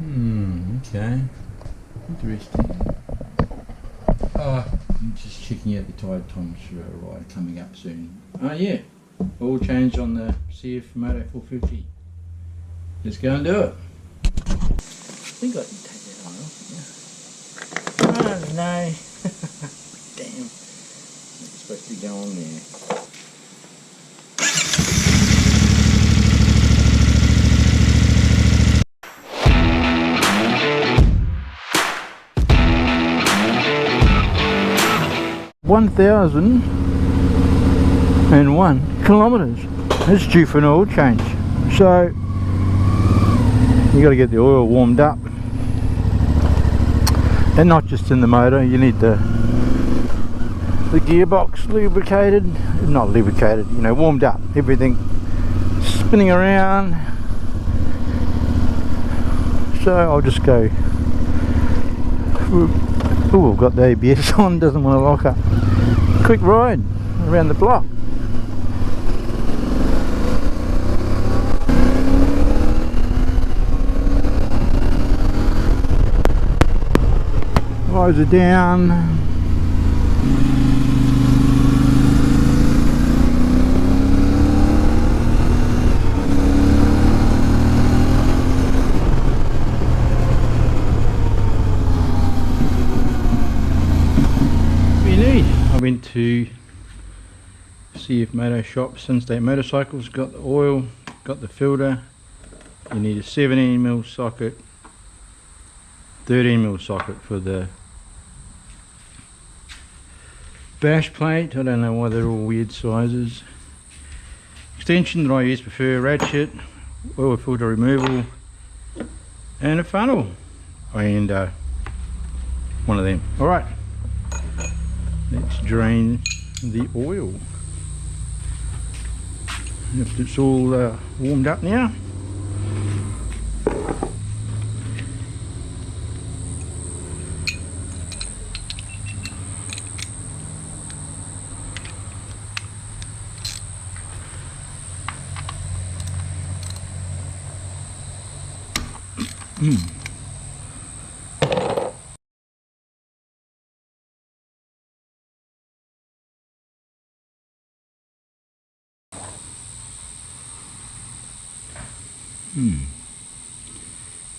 Okay. Interesting. I'm just checking out the tide times for a ride coming up soon. Oh yeah, oil change on the Cfmoto 450. Let's go and do it. I think I can take that on off. Yeah. Oh no. Damn. It's supposed to go on there. ...1,001 kilometres. It's due for an oil change. So you got to get the oil warmed up, and not just in the motor. You need the gearbox lubricated, not lubricated, you know, warmed up. Everything spinning around. So I'll just go. Oh, I've got the ABS on. Doesn't want to lock up. Quick ride around the block. Visor down. I went to Cfmoto shop, Sunstate Motorcycles, got the oil, got the filter. You need a 17mm socket, 13mm socket for the bash plate. I don't know why they're all weird sizes. Extension that I use, prefer ratchet, oil filter removal, and a funnel, and one of them. Alright, let's drain the oil. After it's all warmed up now.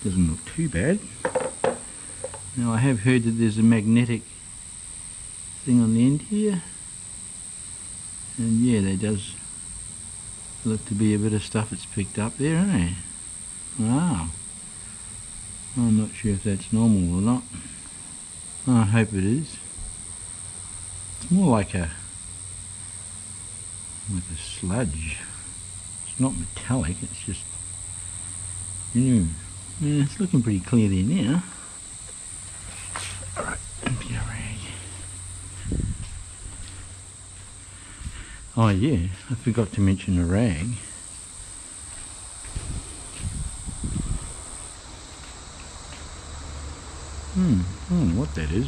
Doesn't look too bad. Now I have heard that there's a magnetic thing on the end here, and yeah, there does look to be a bit of stuff that's picked up there, eh? Wow. I'm not sure if that's normal or not. I hope it is. It's more like a sludge. It's not metallic, it's just yeah, it's looking pretty clear there now. Alright, empty a rag. Oh yeah, I forgot to mention a rag. I don't know what that is.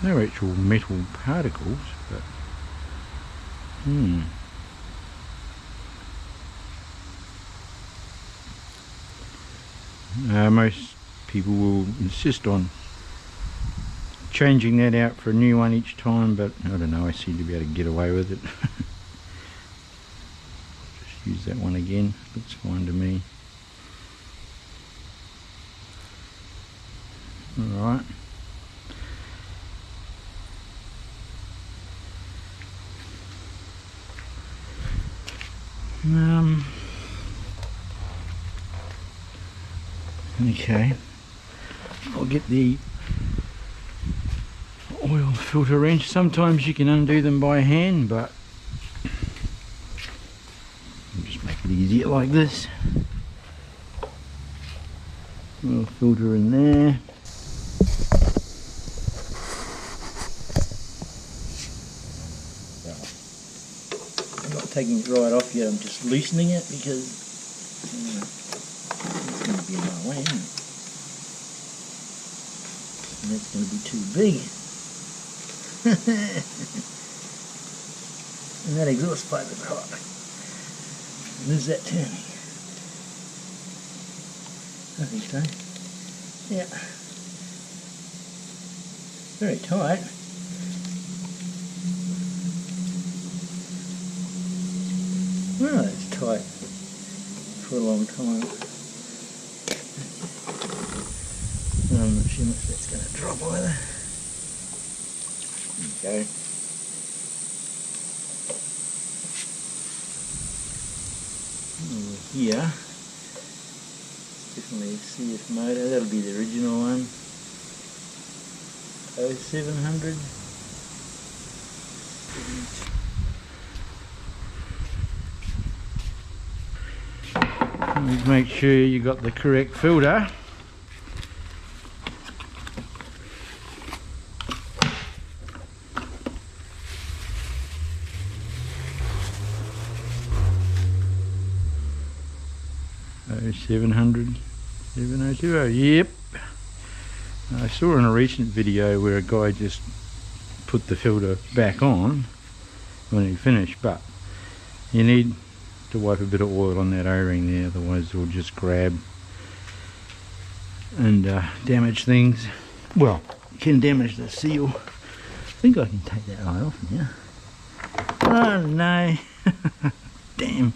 They're actual metal particles, but most people will insist on changing that out for a new one each time, but I don't know, I seem to be able to get away with it. Just use that one again, looks fine to me. Alright. Okay, I'll get the oil filter wrench. Sometimes you can undo them by hand, but I'll just make it easier like this. Oil filter in there. I'm not taking it right off yet, I'm just loosening it because it's going to be in my way, isn't it? And that's going to be too big. And that exhaust pipe is hot. And there's that turning. I think so. Yeah. Very tight. Well, that's tight for a long time. I'm not sure much that's going to drop either. There you go. Over here, definitely Cfmoto, that'll be the original one. 0700. Always make sure you got the correct filter. Oh, 700, 7020, yep. I saw in a recent video where a guy just put the filter back on when he finished, but you need to wipe a bit of oil on that O-ring there, otherwise it'll just grab and damage things. Well, it can damage the seal. I think I can take that eye off now. Oh no. Damn.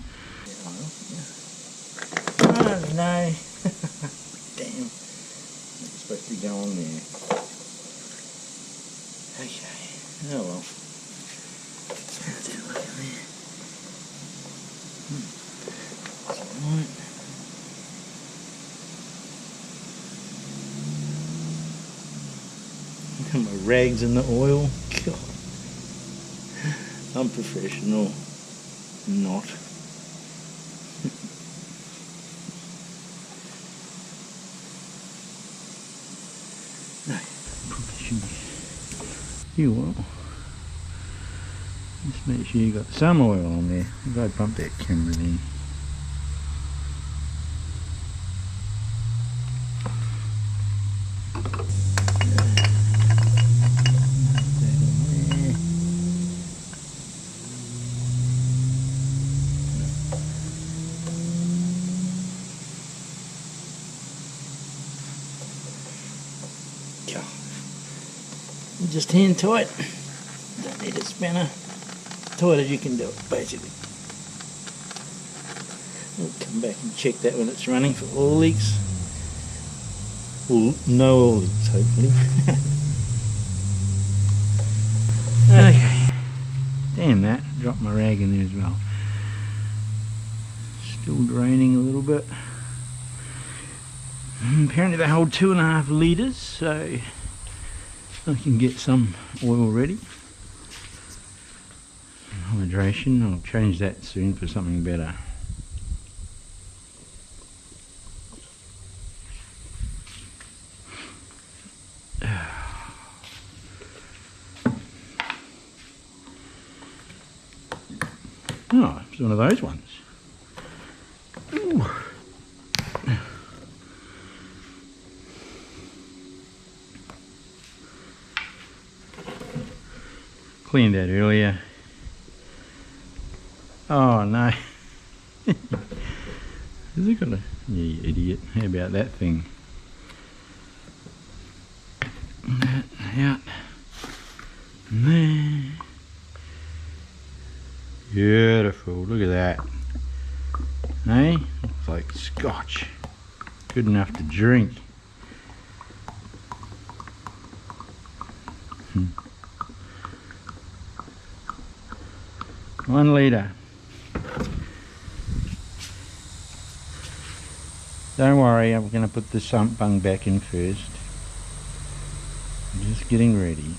Oh no. Damn. It's supposed to go on there. Okay. Oh well. Let's have a look in there. That's alright. My rags in the oil. God. Unprofessional. Not. No, probably should be. You will. Just make sure you got some oil on there. If I bump that camera then. Just hand tight, don't need a spanner, tight as you can do it basically. We'll come back and check that when it's running for oil leaks, or no oil leaks hopefully. Okay, damn that, dropped my rag in there as well. Still draining a little bit. Apparently they hold 2.5 litres, so I can get some oil ready. Hydration, I'll change that soon for something better. Oh, it's one of those ones. Ooh. Cleaned that earlier. Oh no. Is it got a... Yeah, you idiot. How about that thing? That out. And there. Beautiful. Look at that. Hey? Looks like scotch. Good enough to drink. 1 litre. Don't worry, I'm going to put the sump bung back in first. I'm just getting ready.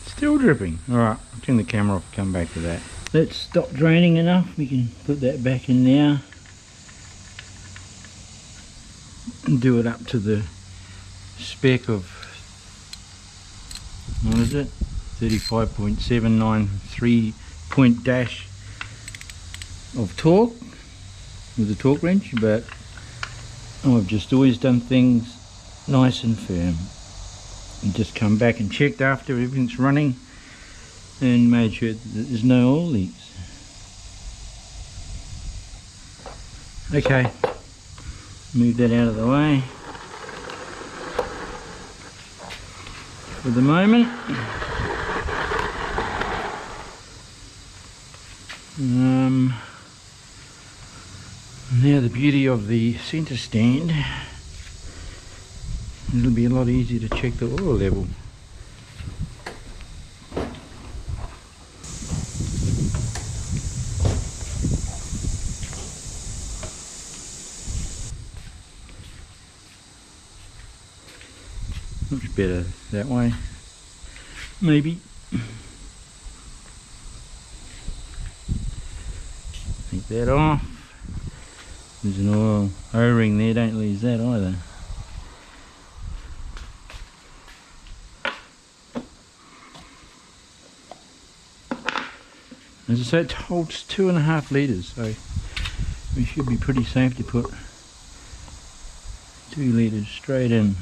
Still dripping. Alright, I'll turn the camera off and come back to that. That's stopped draining enough. We can put that back in now. And do it up to the spec of, what is it? 35.793 point dash of torque with the torque wrench, but I've just always done things nice and firm and just come back and checked after everything's running and made sure that there's no oil leaks. Okay, move that out of the way for the moment. Now the beauty of the centre stand, it'll be a lot easier to check the oil level. Looks better that way, maybe. Take that off. There's an oil O-ring there, don't lose that either. As I say, it holds 2.5 litres, so we should be pretty safe to put 2 litres straight in.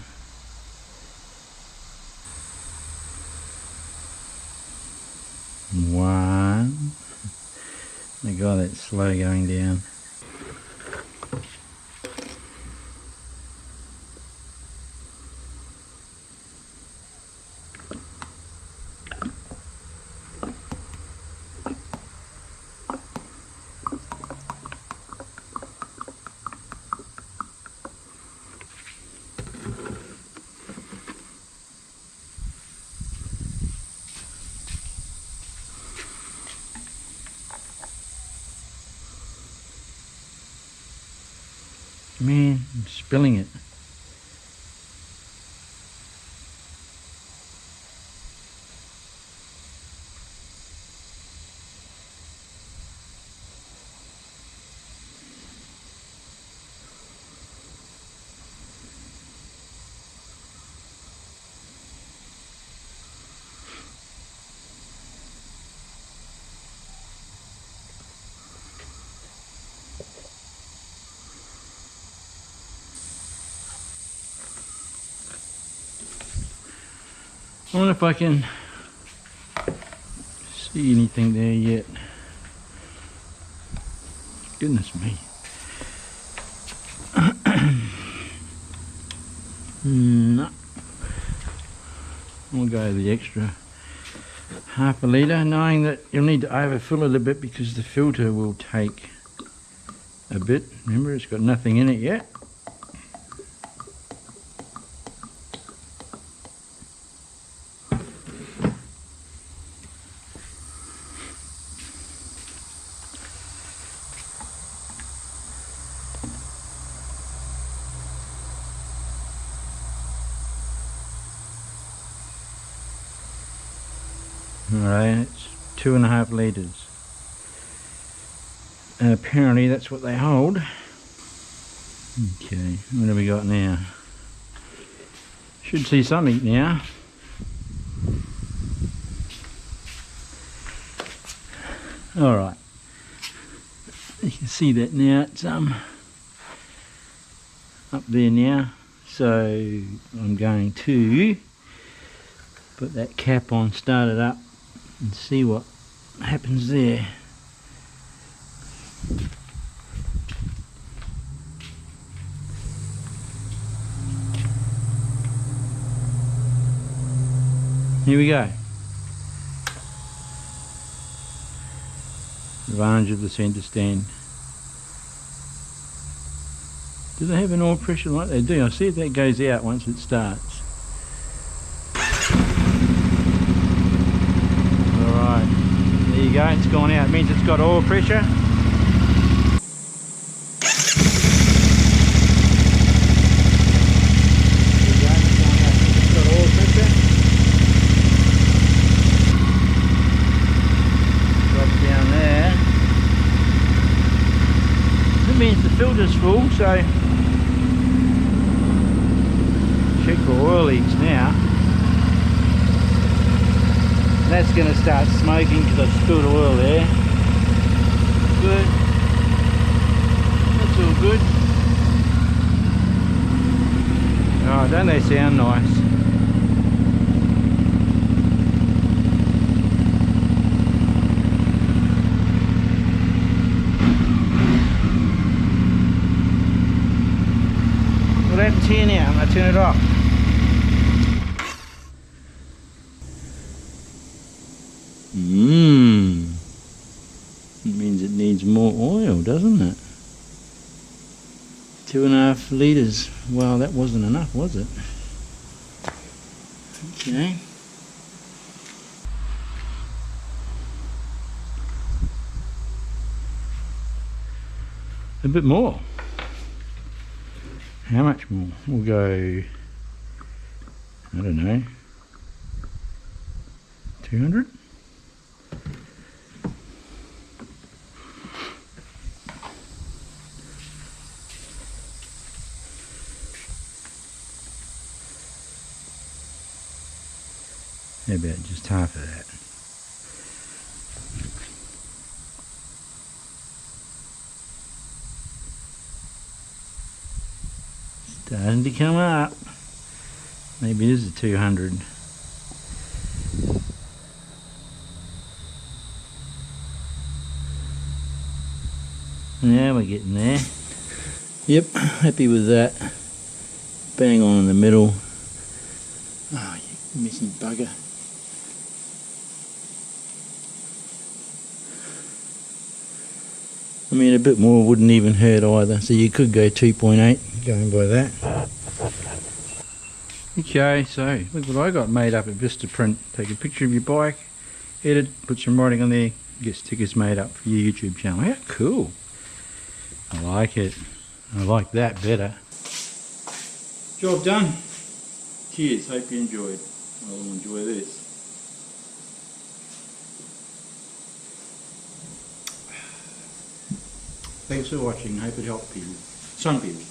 One. My God, that's slow going down. Man, I'm spilling it. I wonder if I can see anything there yet. Goodness me. No. We'll go the extra half a litre, knowing that you'll need to overfill it a bit because the filter will take a bit. Remember, it's got nothing in it yet. Alright, it's 2.5 litres. And apparently that's what they hold. Okay, what have we got now? Should see something now. Alright. You can see that now, it's up there now. So I'm going to put that cap on, start it up and see what happens there. Here we go. Advantage of the centre stand. Do they have an oil pressure like they do? I see if that goes out once it starts. Alright, there you go, it's gone out. It means it's got oil pressure. There you go, it's gone out. It's got oil pressure. Drops down there. That means the filter's full, so check for oil leaks now. That's going to start smoking because I've spilled oil there. Good. That's all good. Oh, don't they sound nice? here now. I'm going to turn it off. It means it needs more oil, doesn't it? 2.5 litres. Well, that wasn't enough, was it? Okay. A bit more. How much more? We'll go, I don't know, 200? How about just half of that? Starting to come up. Maybe it is a 200. Now we're getting there. Yep, happy with that. Bang on in the middle. Oh, you missing bugger. I mean, a bit more wouldn't even hurt either, so you could go 2.8 going by that. Okay, so look what I got made up at Vistaprint. Take a picture of your bike, edit, put some writing on there, get stickers made up for your YouTube channel. How cool. I like it. I like that better. Job done. Cheers, hope you enjoyed. I'll enjoy this. Thanks for watching. Hope it helped people. Some people.